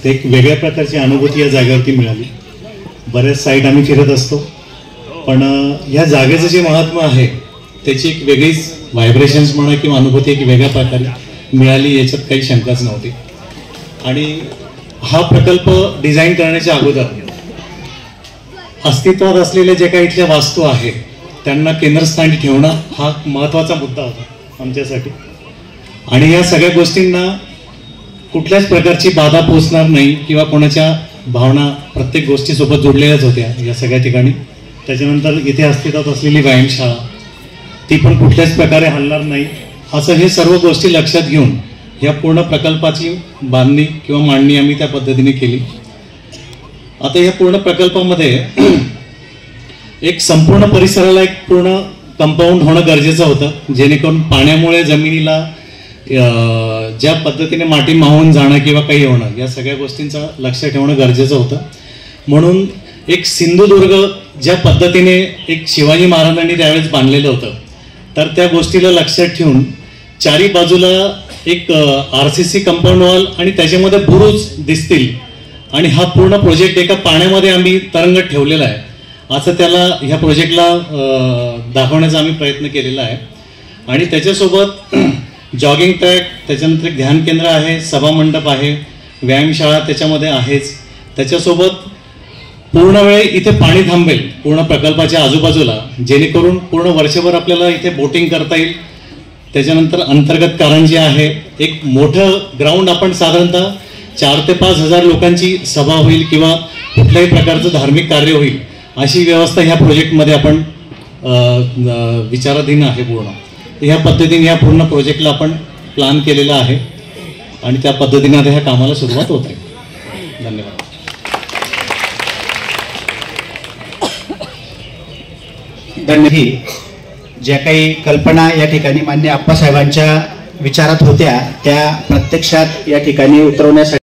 एक वेगळ्या प्रकारची अनुभूती या जागेवरती मिळाली। बरेच साईट आम्ही फिरत असतो, पण या जागेचं जे महत्त्व आहे त्याची एक वेगळीच व्हायब्रेशन्स म्हणा किंवा अनुभूती एक वेगळ्या प्रकारे मिळाली, याच्यात काही शंकाच नव्हती। आणि हा प्रकल्प डिझाईन करण्याच्या अगोदर अस्तित्वात असलेले जे काही इथल्या वास्तू आहेत त्यांना केंद्रस्थानी ठेवणं हा महत्त्वाचा मुद्दा होता आमच्यासाठी। आणि या सगळ्या गोष्टींना कुठल्याच प्रकारची बाधा पोचणार नाही किंवा कोणाच्या भावना प्रत्येक गोष्टीसोबत जोडलेल्याच होत्या या सगळ्या ठिकाणी। त्याच्यानंतर इथे अस्तित्वात असलेली व्यायामशाळा ती पण कुठल्याच प्रकारे हलणार नाही, असं हे सर्व गोष्टी लक्षात घेऊन या पूर्ण प्रकल्पाची बांधणी किंवा मांडणी आम्ही त्या पद्धतीने केली। आता या पूर्ण प्रकल्पामध्ये एक संपूर्ण परिसराला एक पूर्ण कंपाऊंड होणं गरजेचं होतं, जेणेकरून पाण्यामुळे जमिनीला ज्या पद्धतीने माती मावून जाणं किंवा काही होणं या सगळ्या गोष्टींचं लक्ष ठेवणं गरजेचं होतं। म्हणून एक सिंधुदुर्ग ज्या पद्धतीने एक शिवाजी महाराजांनी त्यावेळेस बांधलेलं होतं, तर त्या गोष्टीला लक्षात ठेवून चारी बाजूला एक RCC कंपाऊंड वॉल आणि त्याच्यामध्ये बुरुज दिसतील आणि हा पूर्ण प्रोजेक्ट एका पाण्यामध्ये आम्ही तरंगत ठेवलेला आहे, असं त्याला ह्या प्रोजेक्टला दाखवण्याचा आम्ही प्रयत्न केलेला आहे। आणि त्याच्यासोबत जॉगिंग ट्रॅक, त्याच्यानंतर एक ध्यान केंद्र आहे, सभा मंडप आहे, व्यायामशाळा त्याच्यामध्ये आहेच। त्याच्यासोबत पूर्ण वेळ इथे पाणी थांबेल पूर्ण प्रकल्पाच्या आजूबाजूला, जेणेकरून पूर्ण वर्षभर आपल्याला इथे बोटिंग करता येईल। त्याच्यानंतर अंतर्गत कारंजी आहे, एक मोठं ग्राउंड, आपण साधारणतः 4 ते 5 हजार लोकांची सभा होईल किंवा कुठल्याही प्रकारचं धार्मिक कार्य होईल अशी व्यवस्था ह्या प्रोजेक्टमध्ये आपण विचाराधीन आहे पूर्ण। ह्या पद्धतीने ह्या पूर्ण प्रोजेक्टला आपण प्लॅन केलेला आहे आणि त्या पद्धतीने आता ह्या कामाला सुरुवात होत आहे। धन्यवाद। ज्या काही कल्पना या ठिकाणी मान्य आप्पासाहेबांच्या विचारात होत्या त्या प्रत्यक्षात या ठिकाणी उतरवण्यासाठी